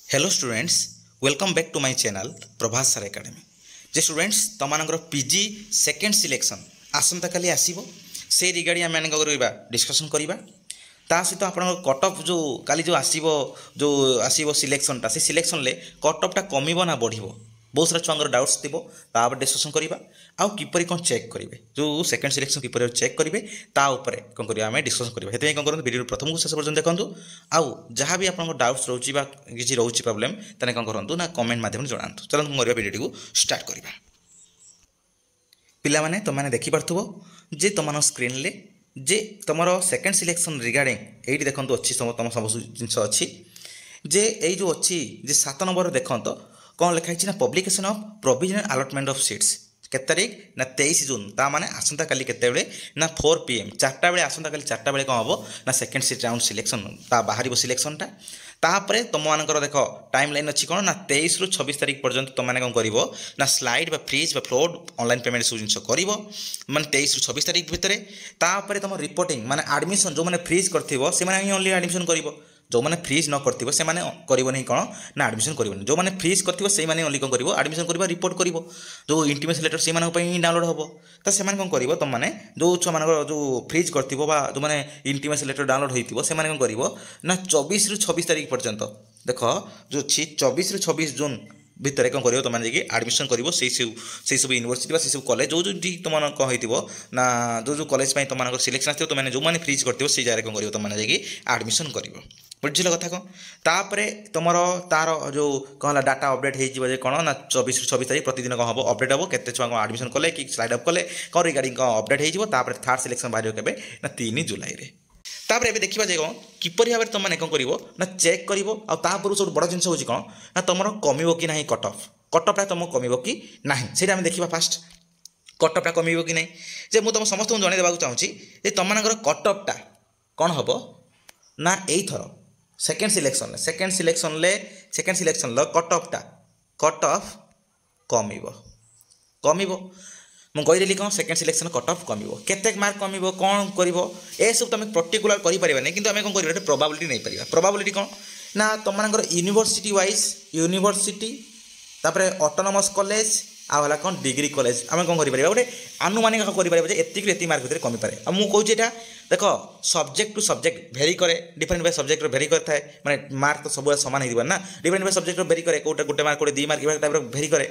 Hello students, welcome back to my channel Prabhas sir academy. जे students तुमर PG second selection आसंता काली आसीबो से रिगार्डिंग आम करवा डिस्कसन करवा। ता सहित आप कट अफ जो काली जो आसीबो सिलेक्शनटा से सिलेक्शन ले कट अफटा कमिबो ना बढ़िबो बहुत सारा छुआंगर डाउट्स थी डिस्कसन करवा। आउ किपरि कौन चेक करेंगे जो सेकेंड सिलेक्शन किपरि चेक करेंगे ताऊपर कौन करेंगे आम डिस्कसन करवा। से कौन करूँ वीडियो प्रथम को शेष पर्यटन देखूँ। आउ जहाँ भी आप डाउट्स रोचे किसी रोचे प्रॉब्लम तेने कौन करूँ ना कमेंट मध्यम जनातु। चलो करवा वीडियो को स्टार्ट करवा। पिलामाने तुमने देखिपो जे तुम स्क्रीन ले जे तुम सेकेंड सिलेक्शन रिगार्डिंग ये देखो अच्छी तुम सब जिन अच्छी जे ये जो अच्छी 7 नंबर देखो कौन लिखाई ना publication of provisional allotment of seats के तारीख ना 23 जून ता माने आसंता काली केते बेले ना 4 PM 4टा बेले आसंता काली 4टा बेले कौन हम ना सेकेंड सीट राउंड सिलेक्शन ता बाहर सिलेक्शनटा तापर तुम मानकर देख टाइम लाइन अच्छी कौन ना 23 ରୁ 26 तारीख पर्यंत तुमने कौन कर ना स्लाइड फ्रीज फ्लोड ऑनलाइन पेमेंट सब जिन कर माने 23 ରୁ 26 तारीख भितर तापर तुम रिपोर्टिंग माने एडमिशन जो मैंने फ्रीज कर ओनली एडमिशन कर जो मैंने फ्रीज न करथिबो से माने करबो कौन ना एडमिशन करबो जो मैंने फ्रीज करथिबो से माने ओनली कौन करबो एडमिशन करबो रिपोर्ट करबो जो इंटीमेशन लेटर से माने पई डाउनलोड होबो। तो से माने कौन करबो तुम माने जो छुआ मान जो फ्रीज करथिबो बा जो माने इंटीमेशन लेटर डाउनलोड होइतिबो से माने कौन करबो ना 24 ରୁ 26 तारीख पर्यंत देख जो छी 24 ରୁ 26 जून भितर कौन कर तुम जाकि एडमिशन कर से सब यूनिवर्सिटी से सब कॉलेज जो तुम कही ना जो कॉलेज तुम सिलेक्शन आस तुमने जो मैंने फ्रीज कर से जगह कौन कर तुमने जाकि एडमिशन कर बुझल कथा कौन। तापर तुम तार जो कहला डाटा अपडेट हो कौन ना 24 ରୁ 26 तारीख प्रतिदिन कौन हम अपडेट हम केते छुआ एडमिशन कले कि स्लाइड अप कले कौन रिगार्डिंग कौन अपडेट हो थर्ड सिलेक्शन बाहर के ना 3 जुलाई रे। तापर एबे देखिबा जे कौन किपरि भाबे तुम कौन करिवो ना चेक करिवो आ तापर सब बड़ जिनस होची कौन ना तुमर कमिवो कि नाही कट ऑफ तुम कमिवो कि नाही सेटा हम देखिबा। फास्ट कट ऑफ कमिवो कि नाही जे मु तुम समस्त जणे देबा चाहूची जे तुमनकर कट ऑफ कौन हबो ना एई थरो सेकेंड सिलेक्शन ले कट ऑफ कमिवो मु कहीदेली कौन सेकेंड सिलेक्शन कट ऑफ कमिवो केते मार्क कमिवो कौन करिवो ए सब तुम पर्टिकुलर करि परिबा नै किंतु हमें कौन करिवो प्रोबेबिलिटी नै परिबा। प्रोबेबिलिटी कौन ना तुमनकर यूनिवर्सिटी वाइज यूनिवर्सिटी तापर ऑटोनोमस कॉलेज आला कौन डिग्री कॉलेज आम कौन कर गोटे आनुमानिक कर एति मार्क भितर कमी पारे। आ मुझे कहूँ देख सब्जेक्ट टू सब्जेक्ट भेरी करे डिफरेंट बाय सब्जेक्ट भेरी करता है माने मार्क तो सब सामान हो ना डिफरेंट बाय सब्जेक्ट भेरी करे कोटा गोटे मार्क कोटे 2 मार्क इस टाइप भेरी करे।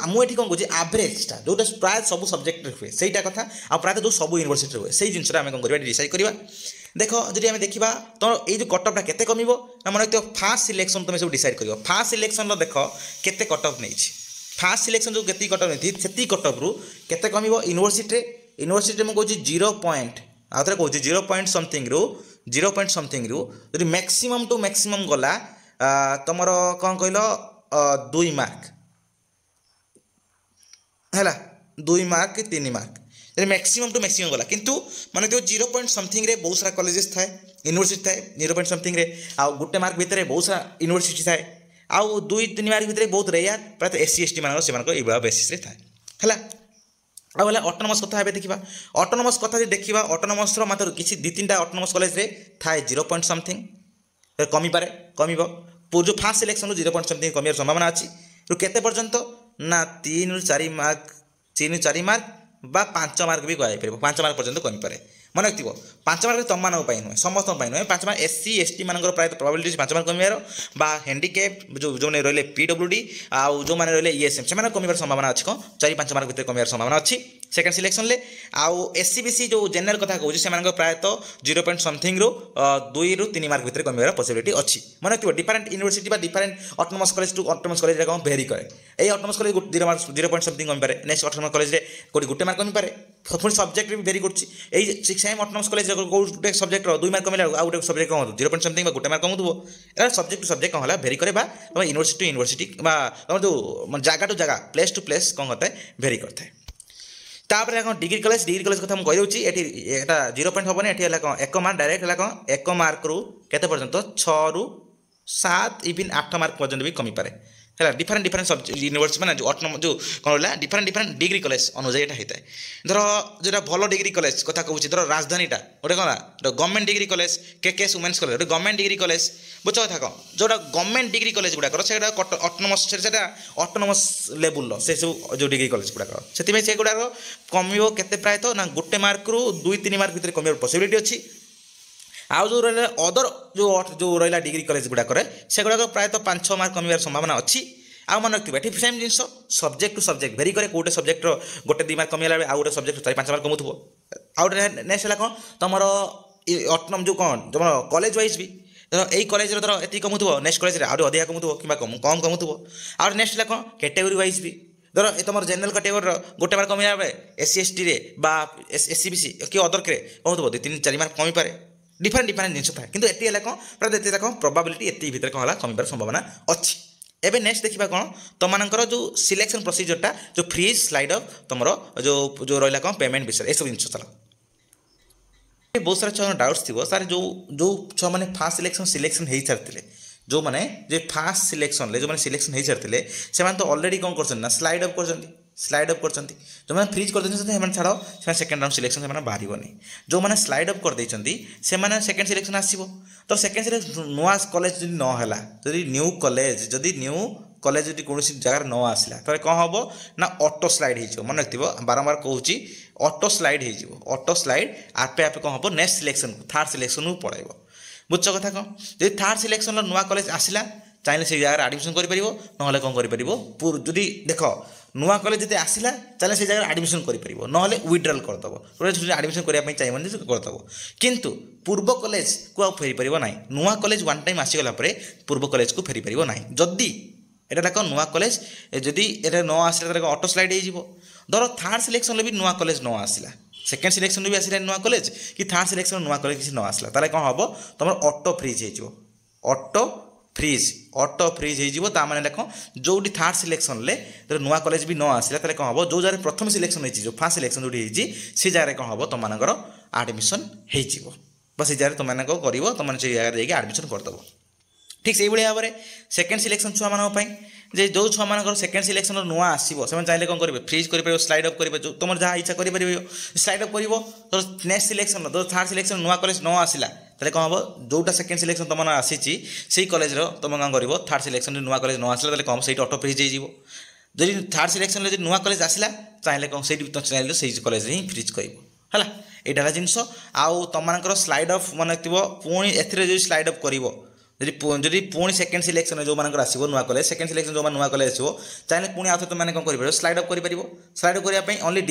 मुझे कौन कहूँ एवरेजटा जो प्राय सब सब्जेक्ट हुए सहीटा कथा आ प्राय जो सब यूनिवर्सिटी हुए से जिनसा आम कौन कर डिसाइड करवा। देख जब आम देखा तो ये जो कट ऑफ केते कमिबो ना मन फास्ट सिलेक्शन तुम सब डिसाइड कर फास्ट सिलेक्शन देख केते कट ऑफ नहीं फास्ट सिलेक्शन जो केती कट ऑफ नहीं से कट ऑफ रु केते कमिबो यूनिवर्सिटी में कहूँ 0 पॉइंट आउे कहूँ 0 पॉइंट समथिंग रु जो मैक्सिमम टू मैक्सिमम गला तुम कौन कहल 2 मार्क है 2 mark 3 mark maximum to maximum गला किंतु माने जो 0 पॉइंट समथिंग रे बहुत सारा कॉलेजेस थाए यूनिवर्सिटी थाए 0 पॉइंट समथिंग रे आ गोटे मार्क भितर बहुत सारा यूनिवर्सिटी थाए आउ 2-3 मार्क भितर बहुत रेयर प्राय SC ST मान से बेसीस थाए है। आगे ऑटोनोमस कथा देखा ऑटोनोमस कथा देखा ऑटोनोमस मात्र किसी 2-3टा ऑटोनोमस कॉलेज रे थाए 0 पॉइंट समथिंग कमी पारे कमिबो जो फास्ट सिलेक्शन 0 पॉइंट समथिंग कमियार संभावना अच्छी केते पर्यंत ना 3 ରୁ 4 मार्क बा 5 मार्क भी कह 5 मार्क पर्यंत कमी पारे मन रखिए 5 मार्क तुम मान नुहे समस्त नुहे 5 मार्क SC ST मान प्राय प्रोबेबिलिटी 5 मार्क कमियार बा हैंडिकैप जो रही PWD आउ जो मैंने रही ESM से कमिबार संभावना अच्छी कौन 4-5 मार्क भितर कमिबार संभावना अच्छी सेकेंड सिलेक्शन ले आउ SC BC जो जेनरल कथा कहूँ से प्रायतः 0 पॉइंट समथिंग रु 2 ରୁ 3 मार्क भितर कमिबार पॉसिबिलिटी अच्छी मन रखिए different university different autonomous college to autonomous college कौन भेरी करे ये ऑटोनोमस कॉलेज 0 पॉइंट समथिंग कमी पारे नेक्स्ट ऑटोनोमस कॉलेज कोई गोटे मार्क कमी पारे पुणी सब्जेक्ट भी भेरी कर सेम ऑटोनोमस कॉलेज गोटे सब्जेक्ट 2 मार्क कमिला आउ गोटे सब्जेक्ट कौन 0 पॉइंट समथिंग गोटे मार्क कमुव ए सब्जेक्ट टू सब्जेक्ट कौन है भेरी करे यूनिवर्सिटी टू यूनिवर्सिटी जो जगह टू जगह प्लेस टू प्लेस कौन होता है भेरी करता है। तापर कौन डिग्री कॉलेज कथा मुझे कही ये 0 पॉइंट हेनी ये कौन 1 मार्क डायरेक्ट है कौन 1 मार्क रु केते पर्यंत 6 ରୁ 7 इवन 8 मार्क पर्यंत भी कमी पारे है डिफरेन्ट डिफरेन्ट सब्जेक्ट यूनिवर्सिटी मैंने जो ऑटोनोमस जो कौन रहा डिफरेन्ट डिफरेन्ट डिग्री कॉलेज अनुजाई यहाँ होता है धर जो भल डिग्री कॉलेज कथा कहूँ धर राजधानीटा गोटे कौन गवर्नमेंट डिग्री कॉलेज के वुमेन्स कॉलेज गोटे गवर्नमेंट डिग्री कॉलेज बुझ कथा कौन जोटा गवर्नमेंट डिग्री कॉलेज गुड़ाक से ऑटोनोमस ऑटोनोमस लेवल से सब जो डिग्री कॉलेज गुड़ाक से गुड़ाक कमिबो केते प्राय तो ना गोटे मार्क रु 2-3 मार्क भितर कमिबार पॉसिबिलिटी अच्छी आउ जो रहा अदर जो रहा डिग्री कॉलेज गुड़ाक से गुड़ाक प्राय 5-6 मार्क कमिबार संभावना अच्छी आउ मन रखिए ये सेम जिन सब्जेक्ट टू सब्जेक्ट भेरी करे गोटे सब्जेक्ट गोटे 2 मार्क कमिला बेले आउ गोटे सब्जेक्ट 4-5 मार्क कमुथबो आउ नेक्स्ट है कौन तुम ऑटोनोम जो कौन तुम कॉलेज वाइज भी धर यही कॉलेज धर ये कमुथबो नेक्स्ट कॉलेज अधिका कमुथबो कि कम कमुथबो आउ नेक्स्ट है कौन कैटेगरी वाइज भी धर तुम जनरल कैटेगोरी गोटे मार्क कमिला बेले SC ST रे SC BC कि अदर के कमुथबो 2-3-4 मार्क कमी पारे डिफरेन्ट डिफरेन्ट जिन था कि ये कौन प्राय ये कौन प्रोबाबिलिटी ये भितर कौन है कमिबार संभावना अच्छी एबे नेक्स्ट देखा कौन तुमर जो सिलेक्शन प्रोसीजरटा जो फ्रीज स्लाइड अफ तुम जो रहा कौन पेमेंट विषय ये सब जिन चल बहुत सारा छुआ डाउट्स थी सर जो छुआ मैंने फास्ट सिलेक्शन हो सारी जो मैंने जो फास्ट सिलेक्शन जो मैंने सिलेक्शन हो सारी से तो ऑलरेडी कौन कर स्लाइड अप कर जो मैंने फ्रीज कर छाड़ से सेकेंड राउंड सिलेक्शन से बाहर जो मैंने स्लाइड अप कर से सेकेंड सिलेक्शन आसो तो सेकेंड सिलेक्शन नुआ कॉलेज जब नहला जदि न्यू कॉलेज जब कौन जगार न आसला तो कौन हम ना ऑटो स्लाइड हो मन रखिए बारंबार कहूँ ऑटो स्लाइड ऑटो स्लाइड आपे आपे कौन हम नेक्स्ट सिलेक्शन थर्ड सिलेक्शन को पड़े बुझ कथा कौन जब थर्ड सिलेक्शन नुआ कॉलेज आसला चाहिए से जगह आडमिशन कर ना कौन कर जदि देख नुआ कॉलेज जब आसला चले से जगह आडमिशन कर ना विड्रल करदेव आडमिशन करने चाहिए करदेव किंतु पूर्व कॉलेज को फेरी पार ना नुआ कॉलेज वन टाइम आसीगला पूर्व कॉलेज को फेरी पार ना जदि यहाँ कौन नुआ कॉलेज जदि न आसला ऑटो स्लाइड हो धर थर्ड सिलेक्शन भी नुआ कॉलेज न आसला सेकेंड सिलेक्शन भी आसला नुआ कॉलेज कि थर्ड सिलेक्शन नुआ कॉलेज किसी न आसला ताले कौन हम तुम ऑटो फ्रीज हो ऑटो फ्रीज हो देख जो थर्ड सिलेक्शन ले नुआ कॉलेज भी न आसला ताले कौन हम जो जगह प्रथम सिलेक्शन जो फास्ट सिलेक्शन जो से जगह कौन हम तुम आडमिशन हो बस से जगह तुम कर तुम से जगह जाकि आडमिशन करदेव ठीक से भाव में सेकेंड सिलेक्शन छुआ मानी जे जो छुआ मान सेकेंड सिलेक्शन नुआ आसो से चाहिए कौन करेंगे फ्रीज कर स्लाइड अप कर तुम जहाँ इच्छा कर स्लाइड अप कर तो नेक्स्ट सिलेक्शन तो थर्ड सिलेक्शन नुआ कॉलेज न आसला ताले कौन हम जोटा सेकेंड सिलेक्शन तुम आसी से कॉलेज तुम कौन कर थर्ड सिलेक्शन नुआ कॉलेज न आसला कौन से ऑटो फ्रीज हो जब थर्ड सिलेक्शन जो नुआ कॉलेज आसला चाहिए कौन से चाहिए से कॉलेज ही फ्रीज कर यहाँ जिनस आउ तुम स्लाइड अफ मन पुणी ए स्लाइड अप कर जदि पुणी सेकेंड सिलेक्शन जो मान आसो नुआ कॉलेज सेकेंड सिलेक्शन जो नुआ कॉलेज आसो चाहिए पुणी आउ तुम कौन कर स्लाइड अप कर स्लाइड अप करने ओनली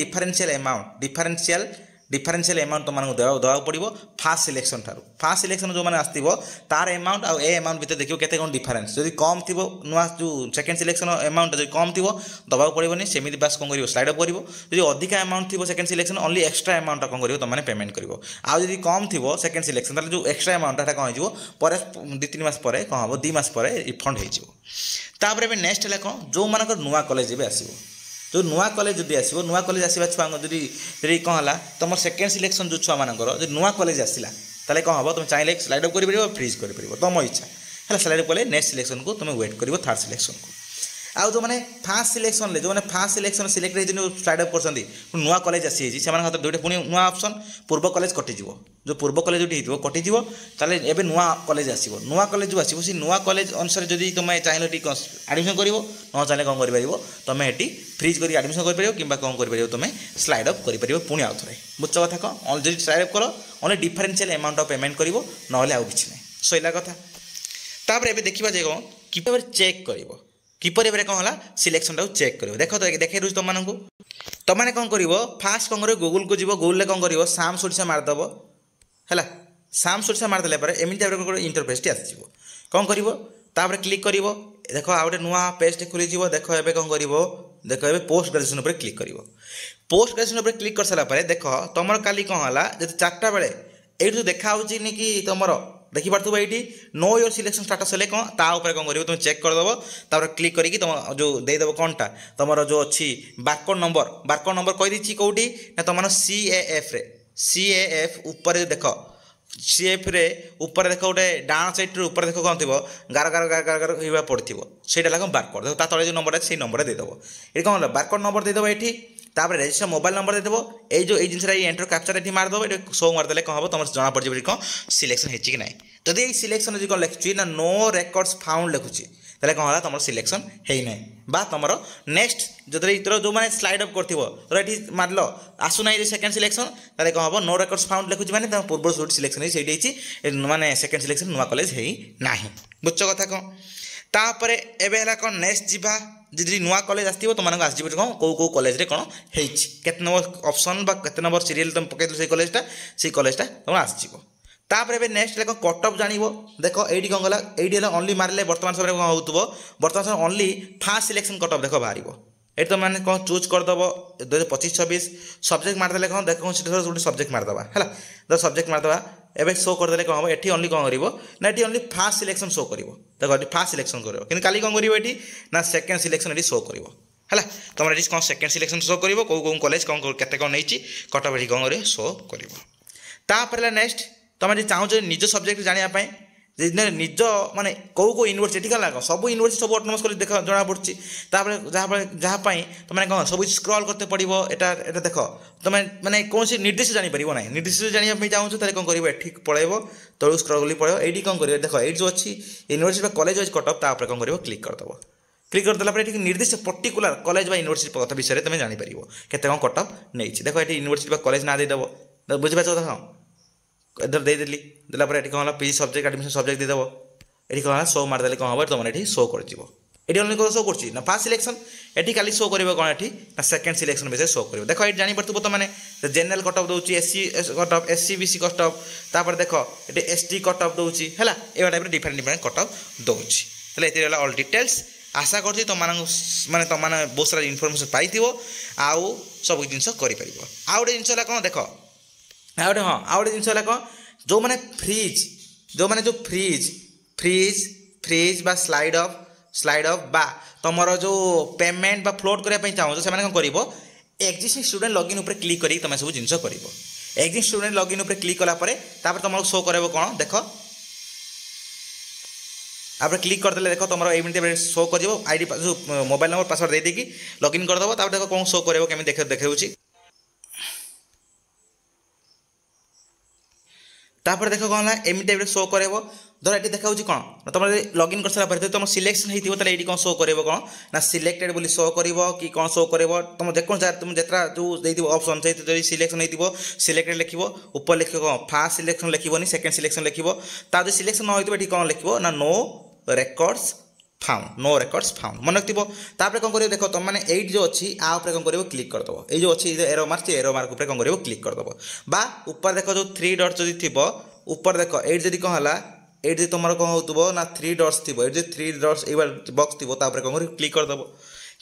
डिफरेन्शियल अमाउंट तुमको देवा पड़ो फास्ट सिलेक्शन फास्ट सिलेक्शन जो मैंने आसो तार अमाउंट आउ ए अमाउंट भर देखिए केते कौन डिफरेन्स जब कम थी नुआ जो सेकेंड सिलेक्शन अमाउंट जो कम थी दबा पड़ोनी सेमती बास कौन कर स्लाइड अप कर जो अधिका अमाउंट थी second selection only extra amount कौन कर तुमने पेमेंट कर आउ जब कम थी सेकेंड सिलेक्शन जो एक्सट्रा अमाउंट कौन हो 2-3 मास पर कौन हम 2 मास पर रिफंड हो नेक्स्ट है कौन जो मान नुआ कॉलेज भी आसो जो नुआ कॉलेज जब आसो नुआ कॉलेज आसवा छुआ जब कौन है तुम सेकेंड सिलेक्शन जो छुआ मान जो नुआ कॉलेज आसला ताले कौन हम तुम चाहिए स्लाइड अप कर फ्रीज कर तुम इच्छा है स्लाइड अप कले नेक्स्ट सिलेक्शन को तुम वेट कर थर्ड सिलेक्शन को आउ जो मैंने फास्ट सिलेक्शन जो मैंने फास्ट सिलेक्शन सिलेक्ट होती स्लाइड अप कर नुआ कॉलेज आसी से दुईटा पुणी नुआ ऑप्शन पूर्व कॉलेज कटिज जो पूर्व कॉलेज जो कटिज ताले एबे नुआ कॉलेज आसो नुआ कॉलेज जो आसो से नुआ कॉलेज अनुसार जब तुम चाहिए आडमिशन कर न चाहिए कौन कर तुम ये फ्रीज कर आडमिशन कर कि कौन कर तुम स्लाइड अप कर पुणी आउ थे बुझ कथा कौन जब स्लाइड अप कर only differential amount of payment कर ना आउ कि ना सैला कथा तापर एबे देखिबा जे कौन किपर चेक कर किपर एवं कौन है सिलेक्शन टाक चेक कर देख तो देखे दूँ तुमको तुमने कौन कर फास्ट कौन कर गूगल को जीव गूगल कौन कर साम सोरिषा मारदेव है साम सोरिषा मारदेला एमती भाव इंटरफेस टी आसो कौन कर क्लिक कर देख आ गए नुआ पेज खोली देख ए कौन कर देख ए पोस्ट ग्रेजुएशन पर क्लिक कर पोस्ट ग्रेजुएशन पर क्लिक कर सारापर देख तुम काली कौन है जब 4टा बेले ये देखा कि तुम देखिपे ये नो योर सिलेक्शन स्टाटस है कौन ताऊपर कौन कर तुम चेक करदेव तापर क्लिक करके तुम जो देदेव कौनटा तुम जो अच्छी बारकोड नंबर कही कौटी ना तुम CAF रे CAF ऊपर देख CF रे ऊपर देख गोटे डाण साइड रे ऊपर देख कौन थी गार गार गार गार गार होगा पड़ो से बारकोड देख तले जो नंबर अच्छे नंबर देदेव ये कौन बारकोड नंबर देदेव ये तापर रेजिस्टर मोबाइल नंबर देदेव ये जो जिनसा एंटर कैप्चर ये मारदेव ये शो मारदेले कौन हम तुम जना पड़ कौन सिलेक्शन होती कि ना जदि ये सिलेक्शन कौन लिखुची ना नो रेकर्ड्स फाउंड लिखुची ताले कौन है तुम सिलेक्शन है ना बा तुम नेक्स्ट जो इतर जो मैंने स्लाइड अप कर ये मारल आसुना ये सेकेंड सिलेक्शन ताले कौन हम नो रेकर्ड्स फाउंड लिखुची मैंने पूर्व जो सिलेक्शन है माने सेकेंड सिलेक्शन नुआ कॉलेज है ना बुझ कथा कौन तापर एवं कौन नेक्स्ट जीवा जी नुआ कॉलेज आसो तुम आसो कौन कौ कॉलेज रे कौन होते नंबर ऑप्शन के नंबर सीरियल तुम पकड़ से कॉलेजटा तुम आसो तापर ए नेक्स्ट कौन कट ऑफ जान देख ये कौन गला ये ओनली मारे बर्तमान समय कौन हो बर्तमान समय only fast selection cut off देख बाहर ये तो मैंने कौन चूज करदेव 2025-26 सब्जेक्ट मारदे कौन देख गोटे सब्जेक्ट मारदे है तो सब्जेक्ट मारदे एवं शो करदे कौन हम ये ओनली कौन कर ये ओनली फास्ट सिलेक्शन शो कर देख ये फास्ट सिलेक्शन कर कि कौन कर ना सेकेंड सिलेक्शन ये शो कर है तुम ये कौन सेकेंड सिलेक्शन शो कर कौ कॉलेज कौन केते कौन नहीं कट ऑफ ये कौन कर शो कर नेक्स्ट तुम चाहो निज सब्जेक्ट जानापी निज माने कौ कौ यूनिवर्सिटी कौन सब यूनिवर्सिटी सब ऑटोनोमस कॉलेज देख जना पड़ी जहाँपाई तुमने कौन सब स्क्रॉल करते पड़ो एटा देख तुम मैंने कौन सी निर्देश जापर ना निर्देश जानापी चाहूँ तो कौन कर पलैब तलू स्क्रॉल कर पड़ो ये कौन कर देख ये जो अच्छी university college wise cut off तापर कौन कर क्लिक करदेव क्लिक करदेला निर्दिष्ट पर्टिकुलर कॉलेज बा यूनिवर्सिटी कथा विषय में तुम जापर केते कौन कट ऑफ नहीं देख ये यूनिवर्सिटी कॉलेज ना देदेव बुझीपार देख इधर देदेली देलापर ये कौन पीजी सब्जेक्ट एडमिशन सब्जेक्ट देदेव ये कौन शो मारदेले कौन हम तुम ये शो कर ये ओनली कौन शो कर फास्ट सिलेक्शन ये खाली शो कर कौन ये ना सेकेंड सिलेक्शन विषय शो कर देख ये जापर तुम जेनराल कट ऑफ दूसरी SC cut off SC BC cut off तापर देख ये ST कट ऑफ दूसरी है ये type different different cut off दूसरी ये ऑल डिटेल्स आशा कर तुम माने तुम बहुत सारा इनफर्मेशन पाई आउ सब जिन कर आउ गोटे जिन कौन देख आउटे हाँ आउटे जिन कौन जो मैंने फ्रिज फ्रिज बा स्लाइड ऑफ बा तुम जो पेमेंट बा फ्लोट करने चाहो से कौन कर एक्जिस्टिंग स्टूडेंट लॉगिन ऊपर क्लिक कर तुम सब जिन कर एक्जिस्टिंग स्टूडेंट लॉगिन ऊपर क्लिक कलापर तुम शो कर कौन देख आप क्लिक करदे देख तुम ये शो कर आईडी जो मोबाइल नंबर पासवर्ड दे देकी लॉगिन करदेव देख कौन शो कर देखे तापर देख कौन है एम टाइप शो कर धर ये देखा कौन तुम लॉगिन कर सारा तुम सिलेक्शन होता ये कौन शो कर कौन ना सिलेक्टेड बोली शो कर कि कौन शो कर तुम जेको तुम जितना जो ऑप्शन से सिलेक्शन हो सिलेक्टेड लिख ऊपर लिख कौन फास्ट सिलेक्शन लिखनी सेकेंड सिलेक्शन लिख जो सिलेक्शन न हो कौन लिख ना नो रेकर्ड्स फाउंड मन रखो तापर कौन कर देख तुम मैंने एट जो अच्छी आउे कौन कर क्लिक करदेव ये जो अच्छी एरो मार्क एरो मार्क कौन कर क्लिक करदेव बा ऊपर देख जो 3 डॉट जो थी ऊपर देख एट जी कौन है एट जी तुम कौन हो ना 3 डॉट्स थी ये 3 डॉट्स ये बॉक्स थी कौन कर क्लिक करदेव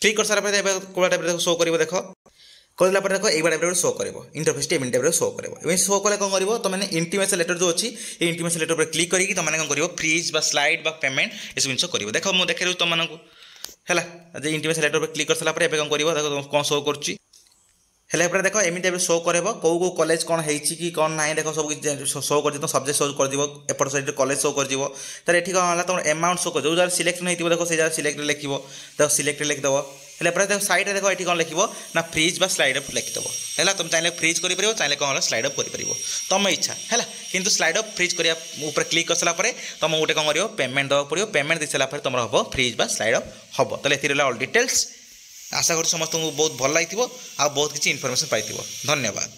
क्लिक कर सारा कौन टाइप शो कर देख करदेला देख ये टाइप शो कर इंटरफेस एम टाइप शो कर शो कले कौन कर तुमने इंटीमेशन लेटर जो अच्छी ये इंटीमेशन लेटर पर क्लिक करके तुमने कौन कर फ्रिज स्लाइड पेमेंट ये सब जिन कर देख मुझे देखे तुमको है इंटीमेशन लेटर पर क्लिक कर सारा कौन कर देख कौन शो कर देख एम टाइप शो कर कौ कॉलेज कौन है कौन ना देख सब शो कर सब्जेक्ट शो कर एपट साइड कॉलेज शो कर तर ये कौन है तुम अमाउंट शो कर जो जगह सिलेक्शन हो देख से जगह सिलेक्टेड लिख देख सिलेक्टेड लिखदेव है साइड देख ये कौन लिख ना फ्रिज स्लाइड अप लिखिदेव है तुम चाहिए फ्रिज कर चाहिए कौन स्लाइड अप कर तुम इच्छा है कि स्लाइड अप फ्रिज कर क्लिक कर सारापर तुम गोटे कौन कर पेमेंट देवा पड़ो पेमेंट दे सारापर तुम हम फ्रिज स्लाइड अप हम तो ये ऑल डिटेल्स आशा कर समस्त बहुत भल लगी बहुत किसी इनफर्मेशन पाई धन्यवाद।